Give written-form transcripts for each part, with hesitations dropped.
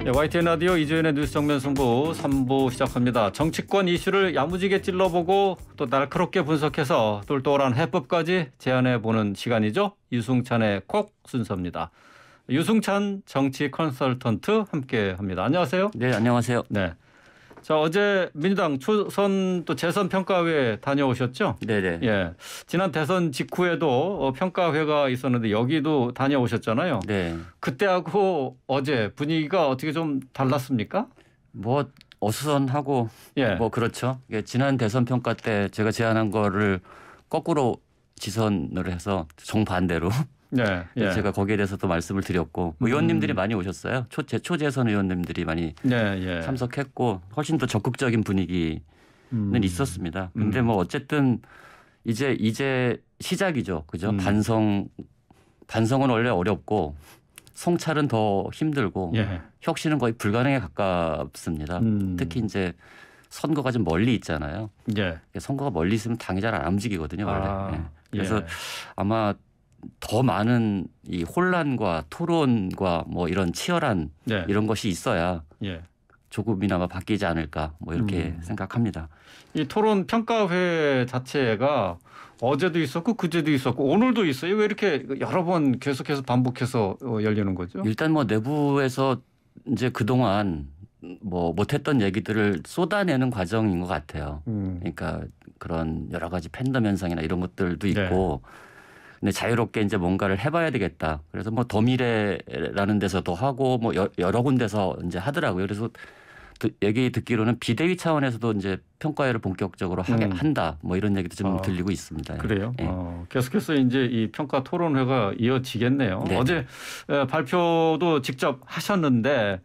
네, YTN 라디오 이주연의 뉴스 정면 승부 3부 시작합니다. 정치권 이슈를 야무지게 찔러보고 또 날카롭게 분석해서 똘똘한 해법까지 제안해보는 시간이죠. 유승찬의 콕 순서입니다. 유승찬 정치 컨설턴트 함께합니다. 안녕하세요. 네, 안녕하세요. 네. 자, 어제 민주당 초선 또 재선 평가회 다녀오셨죠? 네네. 예. 지난 대선 직후에도 평가회가 있었는데 여기도 다녀오셨잖아요. 네. 그때하고 어제 분위기가 어떻게 좀 달랐습니까? 뭐 어수선하고 예. 뭐 그렇죠. 이게 지난 대선 평가 때 제가 제안한 거를 거꾸로 지선을 해서 정반대로 네. 예. 제가 거기에 대해서도 말씀을 드렸고 의원님들이 많이 오셨어요. 초재선 의원님들이 많이 예. 참석했고 훨씬 더 적극적인 분위기는 있었습니다. 근데 뭐 어쨌든 이제 시작이죠. 그죠? 반성은 원래 어렵고 성찰은 더 힘들고 예. 혁신은 거의 불가능에 가깝습니다. 특히 이제 선거가 좀 멀리 있잖아요. 예. 선거가 멀리 있으면 당이 잘 안 움직이거든요. 원래. 아, 그래서 예. 아마 더 많은 이 혼란과 토론과 뭐 이런 치열한 네. 이런 것이 있어야 예. 조금이나마 바뀌지 않을까 뭐 이렇게 생각합니다. 이 토론 평가회 자체가 어제도 있었고 그제도 있었고 오늘도 있어요. 왜 이렇게 여러 번 계속해서 반복해서 열리는 거죠? 일단 뭐 내부에서 이제 그동안 뭐 못했던 얘기들을 쏟아내는 과정인 것 같아요. 그러니까 그런 여러 가지 팬덤 현상이나 이런 것들도 있고 근데 자유롭게 이제 뭔가를 해봐야 되겠다. 그래서 뭐 더미래라는 데서도 하고 뭐 여러 군데서 이제 하더라고요. 그래서 얘기 듣기로는 비대위 차원에서도 이제 평가회를 본격적으로 한다. 뭐 이런 얘기도 좀 들리고 있습니다. 그래요? 예. 계속해서 이제 이 평가 토론회가 이어지겠네요. 네. 어제 발표도 직접 하셨는데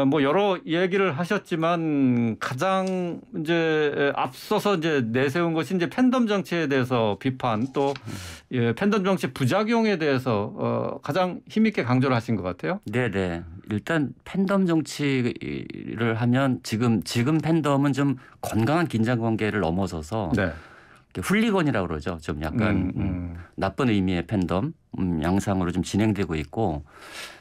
뭐 여러 얘기를 하셨지만 가장 이제 앞서서 이제 내세운 것이 이제 팬덤 정치에 대해서 비판 또 팬덤 정치 부작용에 대해서 가장 힘있게 강조를 하신 것 같아요. 네네. 일단 팬덤 정치를 하면 지금 팬덤은 좀 건강한 긴장 관계를 넘어서서 네. 훌리건이라고 그러죠. 좀 약간 나쁜 의미의 팬덤 양상으로 좀 진행되고 있고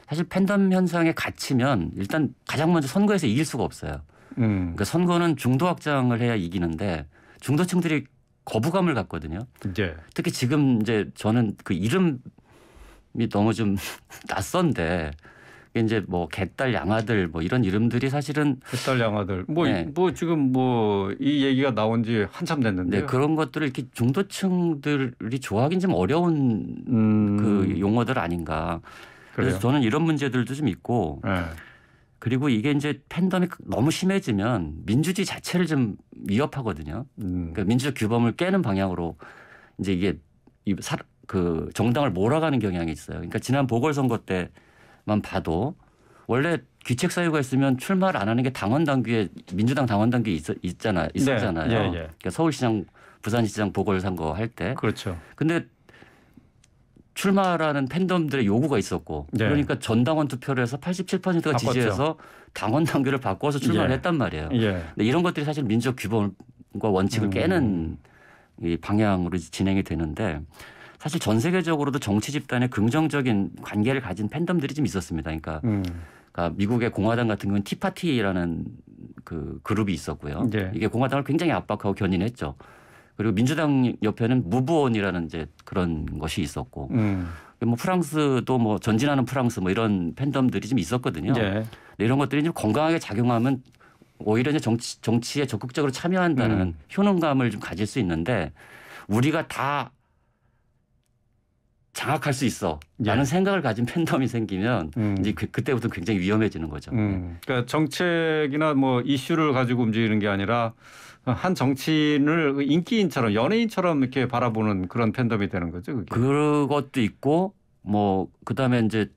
사실 팬덤 현상에 갇히면 일단 가장 먼저 선거에서 이길 수가 없어요. 그러니까 선거는 중도 확장을 해야 이기는데 중도층들이 거부감을 갖거든요. 네. 특히 지금 이제 저는 그 이름이 너무 좀 낯선데 이제 뭐 개딸 양아들 뭐 이런 이름들이 사실은 개딸 양아들 네. 뭐 지금 뭐 이 얘기가 나온 지 한참 됐는데요. 네, 그런 것들을 이렇게 중도층들이 좋아하긴 좀 어려운 그 용어들 아닌가. 그래서 그래요? 저는 이런 문제들도 좀 있고 네. 그리고 이게 이제 팬덤이 너무 심해지면 민주주의 자체를 좀 위협하거든요. 그러니까 민주적 규범을 깨는 방향으로 이제 이게 그 정당을 몰아가는 경향이 있어요. 그러니까 지난 보궐선거 때만 봐도 원래 귀책 사유가 있으면 출마를 안 하는 게 당원 당규에 민주당 당원 당규에 있었잖아요. 네. 예. 그러니까 서울시장, 부산시장 보궐선거 할 때. 그렇죠. 근데 출마라는 팬덤들의 요구가 있었고 네. 그러니까 전당원 투표를 해서 87%가 바꿨죠. 지지해서 당원 당규를 바꿔서 출마를 했단 말이에요. 예. 근데 이런 것들이 사실 민주적 규범과 원칙을 깨는 이 방향으로 진행이 되는데 사실 전 세계적으로도 정치 집단에 긍정적인 관계를 가진 팬덤들이 좀 있었습니다. 그러니까 미국의 공화당 같은 경우는 티파티라는 그 그룹이 있었고요. 네. 이게 공화당을 굉장히 압박하고 견인했죠. 그리고 민주당 옆에는 무브온이라는 이제 그런 것이 있었고, 뭐 프랑스도 뭐 전진하는 프랑스 뭐 이런 팬덤들이 좀 있었거든요. 예. 이런 것들이 좀 건강하게 작용하면 오히려 이제 정치에 적극적으로 참여한다는 효능감을 좀 가질 수 있는데 우리가 다 장악할 수 있어. 라는 생각을 가진 팬덤이 생기면 이제 그때부터 굉장히 위험해지는 거죠. 그러니까 정책이나 뭐 이슈를 가지고 움직이는 게 아니라 한 정치인을 인기인처럼 연예인처럼 이렇게 바라보는 그런 팬덤이 되는 거죠. 그게. 그것도 있고 뭐 그다음에 이제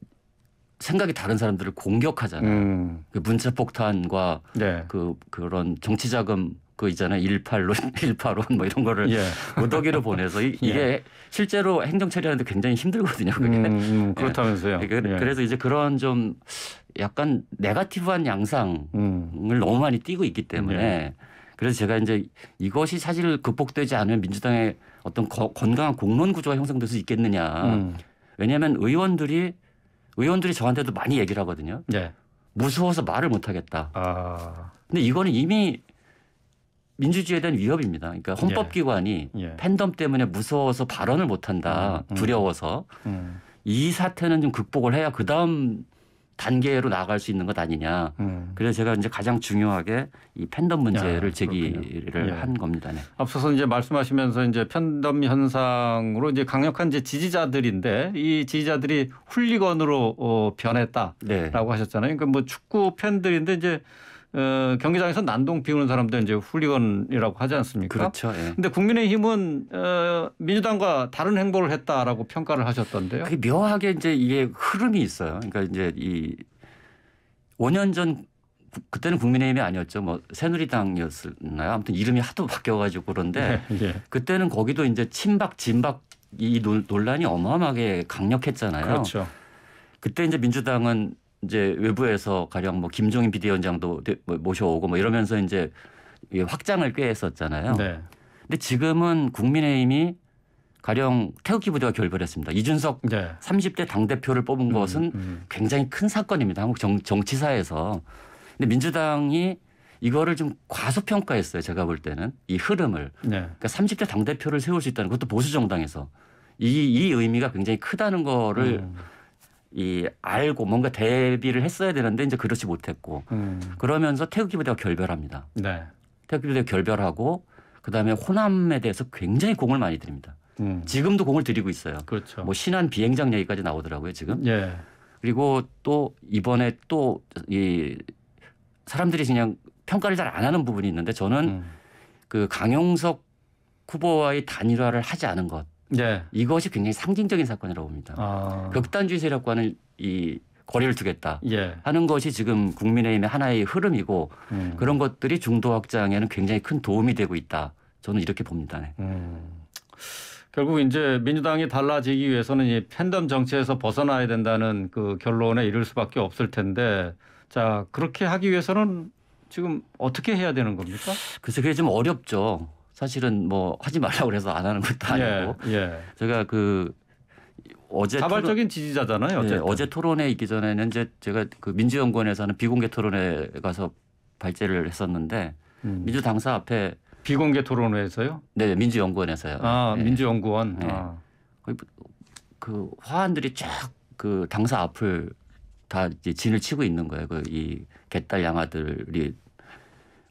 생각이 다른 사람들을 공격하잖아요. 그 문자 폭탄과 네. 그런 정치 자금 그 있잖아요. 186, 185론 뭐 이런 거를 무더기로 보내서 이게 실제로 행정 처리하는데 굉장히 힘들거든요. 그게. 그렇다면서요. 그래서 이제 그런 좀 약간 네거티브한 양상을 너무 많이 띠고 있기 때문에 그래서 제가 이제 이것이 사실 극복되지 않으면 민주당의 어떤 건강한 공론 구조가 형성될 수 있겠느냐. 왜냐하면 의원들이 저한테도 많이 얘기를 하거든요. 무서워서 말을 못 하겠다. 아. 근데 이거는 이미 민주주의에 대한 위협입니다. 그러니까 헌법기관이 예. 팬덤 때문에 무서워서 발언을 못 한다. 두려워서. 이 사태는 좀 극복을 해야 그다음 단계로 나아갈 수 있는 것 아니냐. 그래서 제가 이제 가장 중요하게 이 팬덤 문제를 제기를 예. 한 겁니다. 네. 앞서서 이제 말씀하시면서 이제 팬덤 현상으로 이제 강력한 이제 지지자들인데 이 지지자들이 훌리건으로 변했다라고 네. 하셨잖아요. 그러니까 뭐 축구 팬들인데 이제 경기장에서 난동 피우는 사람들 이제 훌리건이라고 하지 않습니까? 그렇죠. 예. 근데 국민의힘은 민주당과 다른 행보를 했다라고 평가를 하셨던데요. 그게 묘하게 이제 이게 흐름이 있어요. 그러니까 이제 이 5년 전 그때는 국민의힘이 아니었죠. 뭐 새누리당이었나요? 아무튼 이름이 하도 바뀌어가지고 그런데 예. 그때는 거기도 이제 친박 진박 이 논란이 어마어마하게 강력했잖아요. 그렇죠. 그때 이제 민주당은 이제 외부에서 가령 뭐 김종인 비대위원장도 모셔오고 뭐 이러면서 이제 확장을 꾀했었잖아요. 네. 근데 지금은 국민의힘이 가령 태극기 부대와 결별했습니다. 이준석 네. 30대 당대표를 뽑은 것은 굉장히 큰 사건입니다. 한국 정치사에서. 근데 민주당이 이거를 좀 과소평가했어요. 제가 볼 때는 이 흐름을. 네. 그러니까 30대 당대표를 세울 수 있다는 것도 보수 정당에서 이 의미가 굉장히 크다는 거를 이 알고 뭔가 대비를 했어야 되는데 이제 그렇지 못했고 그러면서 태극기 부대와 결별합니다. 네. 태극기 부대와 결별하고 그다음에 호남에 대해서 굉장히 공을 많이 드립니다. 지금도 공을 들이고 있어요. 그렇죠. 뭐 신안 비행장 얘기까지 나오더라고요 지금. 예. 그리고 또 이번에 또 이 사람들이 그냥 평가를 잘 안 하는 부분이 있는데 저는 그 강용석 후보와의 단일화를 하지 않은 것. 예. 이것이 굉장히 상징적인 사건이라고 봅니다. 아. 극단주의 세력과는 이 거리를 두겠다 예. 하는 것이 지금 국민의힘의 하나의 흐름이고 그런 것들이 중도 확장에는 굉장히 큰 도움이 되고 있다. 저는 이렇게 봅니다. 네. 결국 이제 민주당이 달라지기 위해서는 이 팬덤 정치에서 벗어나야 된다는 그 결론에 이를 수밖에 없을 텐데 자 그렇게 하기 위해서는 지금 어떻게 해야 되는 겁니까? 그래서 그게 좀 어렵죠. 사실은 뭐 하지 말라고 그래서 안 하는 것도 아니고. 예. 제가 그 어제 자발적인 지지자잖아요. 어쨌든. 네, 어제 토론회 있기 전에는 이제 제가 그 민주연구원에서 하는 비공개 토론회 가서 발제를 했었는데 민주 당사 앞에 비공개 토론회에서요? 네, 민주연구원에서요. 아, 네. 민주연구원. 네. 아. 그 화환들이 쫙 그 당사 앞을 다 이제 진을 치고 있는 거예요. 그 이 개딸 양아들이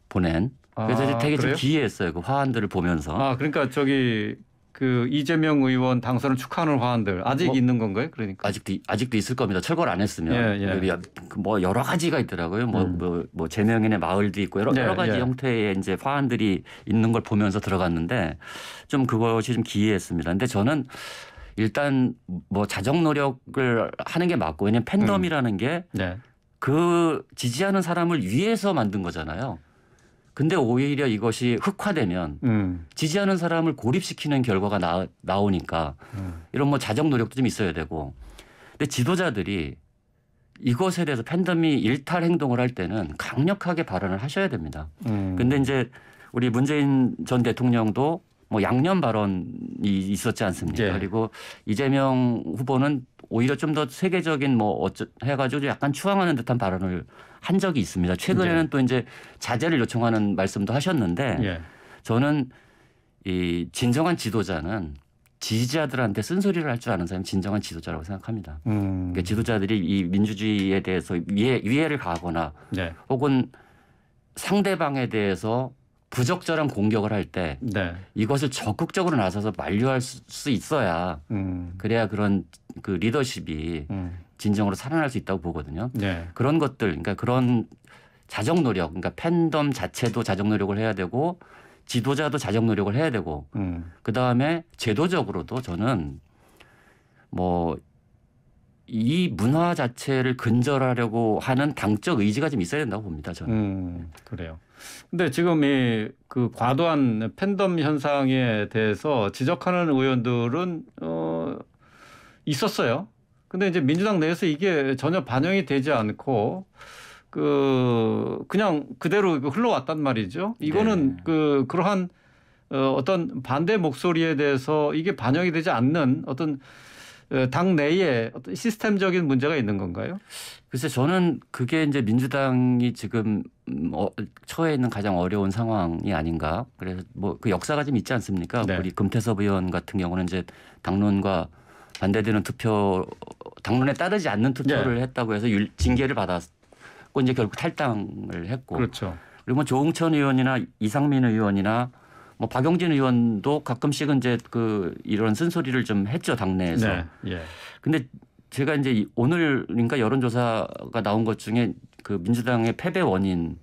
보낸. 그래서 이제 되게 좀 기이했어요. 그 화환들을 보면서. 아, 그러니까 저기 그 이재명 의원 당선을 축하하는 화환들 아직 있는 건가요? 그러니까 아직도 있을 겁니다. 철거를 안 했으면. 예. 뭐 여러 가지가 있더라고요. 뭐 제명인의 마을도 있고 여러 가지 형태의 이제 화환들이 있는 걸 보면서 들어갔는데 좀 그것이 좀 기이했습니다. 근데 저는 일단 뭐 자정 노력을 하는 게 맞고 왜냐하면 팬덤이라는 게 그 지지하는 사람을 위해서 만든 거잖아요. 근데 오히려 이것이 흑화되면 지지하는 사람을 고립시키는 결과가 나오니까 이런 뭐 자정 노력도 좀 있어야 되고. 근데 지도자들이 이것에 대해서 팬덤이 일탈 행동을 할 때는 강력하게 발언을 하셔야 됩니다. 근데 이제 우리 문재인 전 대통령도 뭐 양념 발언이 있었지 않습니까? 예. 그리고 이재명 후보는 오히려 좀 더 세계적인 뭐 해가지고 약간 추앙하는 듯한 발언을 한 적이 있습니다. 최근에는 또 이제 자제를 요청하는 말씀도 하셨는데 저는 이 진정한 지도자는 지지자들한테 쓴소리를 할 줄 아는 사람이 진정한 지도자라고 생각합니다. 그러니까 지도자들이 이 민주주의에 대해서 위해를 가하거나 혹은 상대방에 대해서 부적절한 공격을 할 때 이것을 적극적으로 나서서 만류할 수 있어야 그래야 그런 그 리더십이 진정으로 살아날 수 있다고 보거든요. 그런 것들, 그러니까 그런 자정 노력, 그러니까 팬덤 자체도 자정 노력을 해야 되고 지도자도 자정 노력을 해야 되고 그 다음에 제도적으로도 저는 뭐 이 문화 자체를 근절하려고 하는 당적 의지가 좀 있어야 된다고 봅니다. 저는. 그래요. 근데 지금 이 그 과도한 팬덤 현상에 대해서 지적하는 의원들은 있었어요. 근데 이제 민주당 내에서 이게 전혀 반영이 되지 않고 그냥 그대로 흘러왔단 말이죠. 이거는 그러한 어떤 반대 목소리에 대해서 이게 반영이 되지 않는 어떤 당 내에 어떤 시스템적인 문제가 있는 건가요? 글쎄 저는 그게 이제 민주당이 지금 처해 있는 가장 어려운 상황이 아닌가. 그래서 뭐 그 역사가 좀 있지 않습니까? 네. 우리 금태섭 의원 같은 경우는 이제 당론과 반대되는 투표, 당론에 따르지 않는 투표를 네. 했다고 해서 징계를 받았고 이제 결국 탈당을 했고. 그렇죠. 그리고 뭐 조응천 의원이나 이상민 의원이나 뭐 박용진 의원도 가끔씩은 이제 그 이런 쓴소리를 좀 했죠, 당내에서. 네. 예. 근데 제가 이제 오늘 그러니까 여론조사가 나온 것 중에 그 민주당의 패배 원인의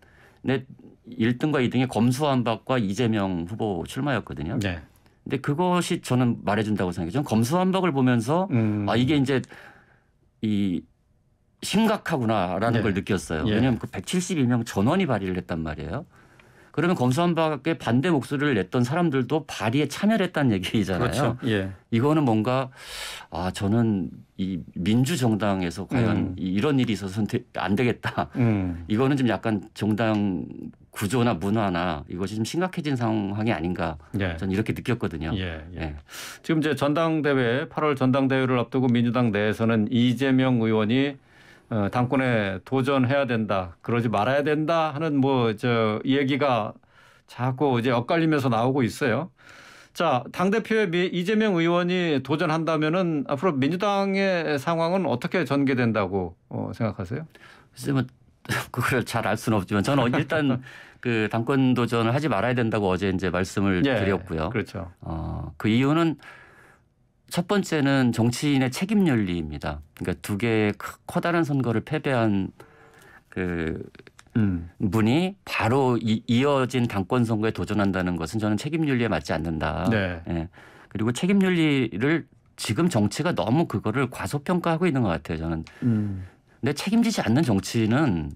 1등과 2등이 검수완박과 이재명 후보 출마였거든요. 네. 근데 그것이 저는 말해준다고 생각해요. 저는 검수완박을 보면서 아 이게 이제 이 심각하구나라는 네. 걸 느꼈어요. 예. 왜냐하면 그 172명 전원이 발의를 했단 말이에요. 그러면 검수완박에 반대 목소리를 냈던 사람들도 발의에 참여를 했다는 얘기잖아요. 그렇죠. 예. 이거는 뭔가 저는 이 민주정당에서 과연 이런 일이 있어서는 안 되겠다. 이거는 좀 약간 정당 구조나 문화나 이것이 좀 심각해진 상황이 아닌가. 예. 저는 이렇게 느꼈거든요. 예. 예. 지금 이제 전당대회 8월 전당대회를 앞두고 민주당 내에서는 이재명 의원이 당권에 도전해야 된다, 그러지 말아야 된다 하는 뭐 저 얘기가 자꾸 이제 엇갈리면서 나오고 있어요. 자, 당대표에 이재명 의원이 도전한다면은 앞으로 민주당의 상황은 어떻게 전개된다고 생각하세요? 글쎄 뭐 그걸 잘 알 수는 없지만 저는 일단 그 당권 도전을 하지 말아야 된다고 어제 이제 말씀을 드렸고요. 그렇죠. 그 이유는 첫 번째는 정치인의 책임 윤리입니다. 그러니까 두 개의 커다란 선거를 패배한 그 분이 바로 이어진 당권 선거에 도전한다는 것은 저는 책임 윤리에 맞지 않는다. 네. 예. 그리고 책임 윤리를 지금 정치가 너무 그거를 과소평가하고 있는 것 같아요. 저는. 근데 책임지지 않는 정치는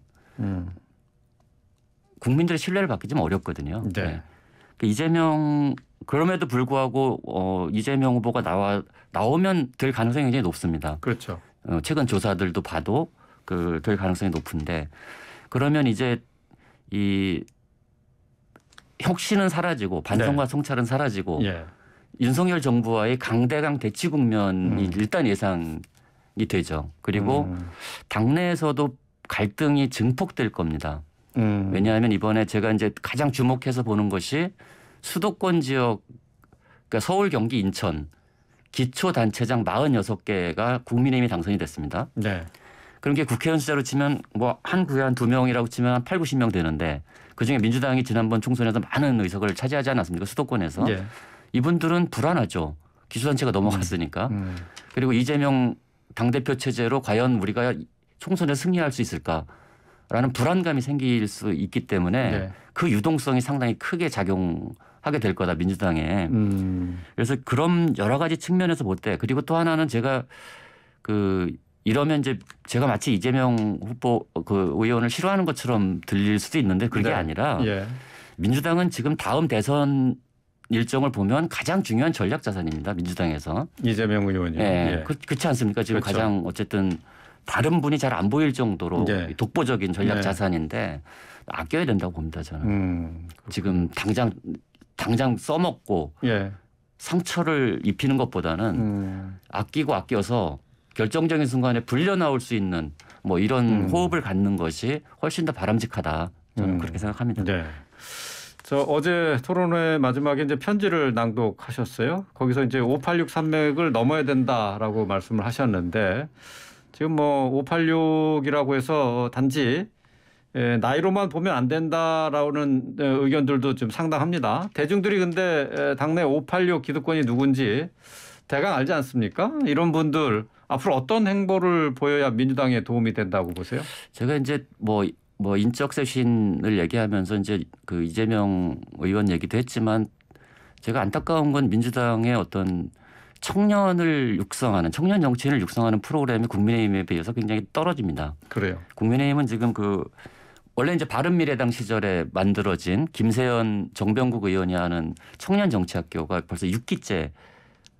국민들의 신뢰를 받기 좀 어렵거든요. 네. 예. 이재명 그럼에도 불구하고 이재명 후보가 나오면 될 가능성이 굉장히 높습니다. 그렇죠. 최근 조사들도 봐도 될 가능성이 높은데 그러면 이제 이 혁신은 사라지고 반성과 성찰은 사라지고 예. 윤석열 정부와의 강대강 대치 국면이 일단 예상이 되죠. 그리고 당내에서도 갈등이 증폭될 겁니다. 왜냐하면 이번에 제가 이제 가장 주목해서 보는 것이 수도권 지역, 그러니까 서울, 경기, 인천 기초단체장 46개가 국민의힘이 당선이 됐습니다. 네. 그런 게 국회의원 숫자로 치면 뭐 한 구에 한 2명이라고 치면 한 8, 90명 되는데 그중에 민주당이 지난번 총선에서 많은 의석을 차지하지 않았습니까? 수도권에서. 예. 이분들은 불안하죠. 기초단체가 넘어갔으니까. 그리고 이재명 당대표 체제로 과연 우리가 총선에 승리할 수 있을까라는 불안감이 생길 수 있기 때문에 네. 그 유동성이 상당히 크게 작용하게 될 거다 민주당에. 그래서 그런 여러 가지 측면에서 볼 때 그리고 또 하나는 제가 이러면 이제 제가 마치 이재명 후보 의원을 싫어하는 것처럼 들릴 수도 있는데 그게 네. 아니라 예. 민주당은 지금 다음 대선 일정을 보면 가장 중요한 전략 자산입니다. 민주당에서. 이재명 의원이. 예. 예. 그렇지 않습니까? 지금 그렇죠. 가장 어쨌든 다른 분이 잘 안 보일 정도로 예. 독보적인 전략 네. 자산인데 아껴야 된다고 봅니다. 저는. 지금 당장 써먹고 예. 상처를 입히는 것보다는 아껴서 결정적인 순간에 불려 나올 수 있는 뭐 이런 호흡을 갖는 것이 훨씬 더 바람직하다. 저는 그렇게 생각합니다. 네. 어제 토론회 마지막에 이제 편지를 낭독하셨어요. 거기서 이제 586 산맥을 넘어야 된다라고 말씀을 하셨는데 지금 뭐 586이라고 해서 단지 나이로만 보면 안 된다라는 의견들도 좀 상당합니다. 대중들이 근데 당내 586 기득권이 누군지 대강 알지 않습니까? 이런 분들 앞으로 어떤 행보를 보여야 민주당에 도움이 된다고 보세요? 제가 이제 뭐 인적 쇄신을 얘기하면서 이제 그 이재명 의원 얘기도 했지만 제가 안타까운 건 민주당의 어떤 청년을 육성하는 청년 정치인을 육성하는 프로그램이 국민의힘에 비해서 굉장히 떨어집니다. 그래요. 국민의힘은 지금 원래 이제 바른미래당 시절에 만들어진 김세연 정병국 의원이 하는 청년 정치학교가 벌써 6기째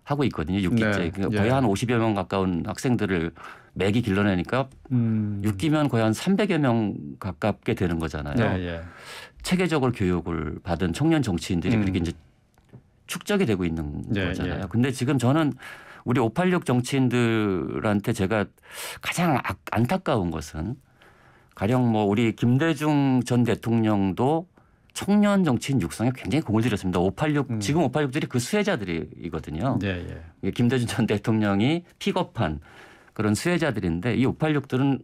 하고 있거든요. 6기째. 네. 그러니까 거의 한 50여 명 가까운 학생들을 매기 길러내니까 6기면 거의 한 300여 명 가깝게 되는 거잖아요. 예. 체계적으로 교육을 받은 청년 정치인들이 그렇게 이제 축적이 되고 있는 거잖아요. 근데 지금 저는 우리 586 정치인들한테 제가 가장 안타까운 것은 가령 뭐 우리 김대중 전 대통령도 청년 정치인 육성에 굉장히 공을 들였습니다. 586 지금 586들이 그 수혜자들이거든요. 네, 예. 김대중 전 대통령이 픽업한 그런 수혜자들인데 이 586들은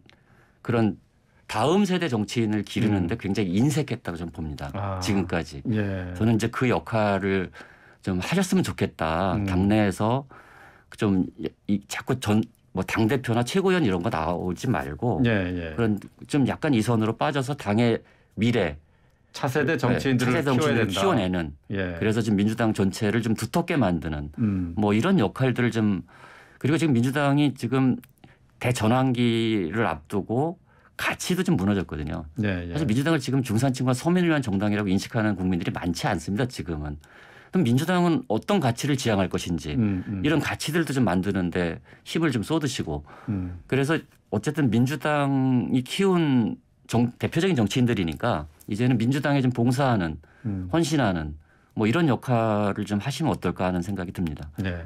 그런 다음 세대 정치인을 기르는데 굉장히 인색했다고 저는 봅니다. 지금까지. 예. 저는 이제 그 역할을 좀 하셨으면 좋겠다. 당내에서 좀 자꾸 뭐 당대표나 최고위원 이런 거 나오지 말고 그런 좀 약간 이 선으로 빠져서 당의 미래 차세대 정치인들을 차세대 정치인을 키워내는 그래서 지금 민주당 전체를 좀 두텁게 만드는 뭐 이런 역할들을 좀 그리고 지금 민주당이 지금 대전환기를 앞두고 가치도 좀 무너졌거든요. 사실 민주당을 지금 중산층과 서민을 위한 정당이라고 인식하는 국민들이 많지 않습니다. 지금은. 그럼 민주당은 어떤 가치를 지향할 것인지 이런 가치들도 좀 만드는데 힘을 좀 쏟으시고 그래서 어쨌든 민주당이 키운 대표적인 정치인들이니까 이제는 민주당에 좀 봉사하는 헌신하는 뭐 이런 역할을 좀 하시면 어떨까 하는 생각이 듭니다. 네.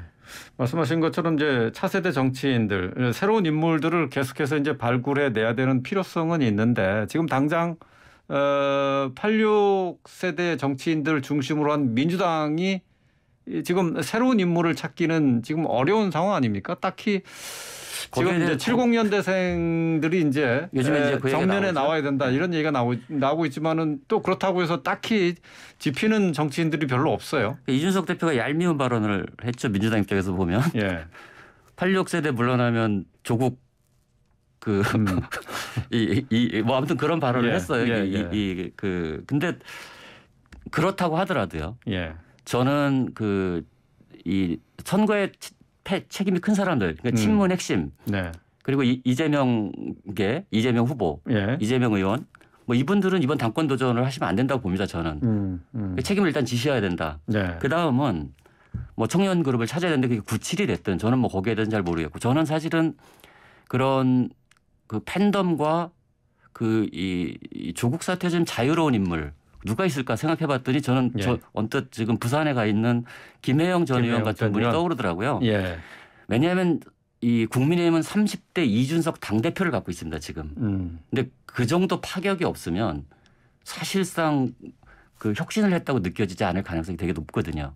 말씀하신 것처럼 이제 차세대 정치인들 새로운 인물들을 계속해서 이제 발굴해 내야 되는 필요성은 있는데 지금 당장 86세대 정치인들 중심으로 한 민주당이 지금 새로운 인물을 찾기는 지금 어려운 상황 아닙니까? 딱히 지금 이제 70년대생들이 이제 요즘에 이제 정면에 나와야 된다 이런 얘기가 나오고 있지만은 또 그렇다고 해서 딱히 집히는 정치인들이 별로 없어요. 이준석 대표가 얄미운 발언을 했죠. 민주당 입장에서 보면. 86세대 물러나면 조국 뭐 아무튼 그런 발언을 했어요. 근데 그렇다고 하더라도요. 저는 이 선거에 책임이 큰 사람들, 그러니까 친문 핵심, 그리고 이재명 후보, 이재명 의원, 뭐 이분들은 이번 당권 도전을 하시면 안 된다고 봅니다. 저는 책임을 일단 지셔야 된다. 그 다음은 뭐 청년 그룹을 찾아야 되는데 그게 97이 됐든 저는 뭐 거기에 대해서는 잘 모르겠고 저는 사실은 그런 그 팬덤과 이 조국 사태 좀 자유로운 인물. 누가 있을까 생각해봤더니 저는 언뜻 지금 부산에 가 있는 김혜영 전 의원 같은 분이 떠오르더라고요. 왜냐하면 이 국민의힘은 30대 이준석 당대표를 갖고 있습니다. 지금. 근데 그 정도 파격이 없으면 사실상 그 혁신을 했다고 느껴지지 않을 가능성이 되게 높거든요.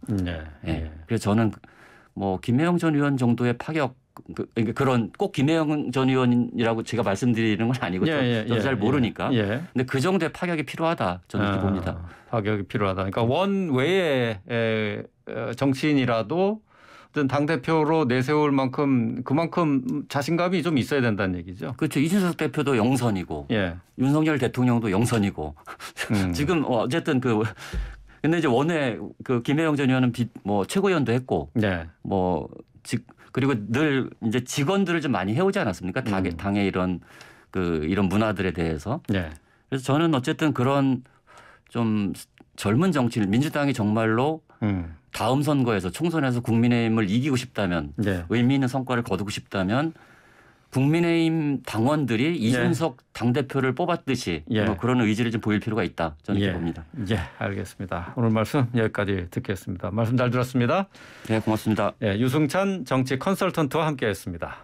그래서 저는 뭐 김혜영 전 의원 정도의 파격 그런 꼭 김혜영 전 의원이라고 제가 말씀드리는 건 아니고 저도 잘 모르니까. 근데 그 정도의 파격이 필요하다. 저는 이렇게 봅니다. 파격이 필요하다. 그러니까 원외의 정치인이라도 어떤 당대표로 내세울 만큼 그만큼 자신감이 좀 있어야 된다는 얘기죠. 그렇죠. 이준석 대표도 영선이고 윤석열 대통령도 영선이고 지금 어쨌든 근데 이제 원외 김혜영 전 의원은 뭐 최고위원도 했고 그리고 늘 이제 직원들을 좀 많이 해오지 않았습니까? 당의 이런 문화들에 대해서. 그래서 저는 어쨌든 그런 좀 젊은 정치인 민주당이 정말로 다음 선거에서 총선에서 국민의힘을 이기고 싶다면 의미 있는 성과를 거두고 싶다면 국민의힘 당원들이 이준석 당대표를 뽑았듯이 뭐 그런 의지를 좀 보일 필요가 있다. 저는 이렇게 봅니다. 알겠습니다. 오늘 말씀 여기까지 듣겠습니다. 말씀 잘 들었습니다. 네, 고맙습니다. 유승찬 정치 컨설턴트와 함께했습니다.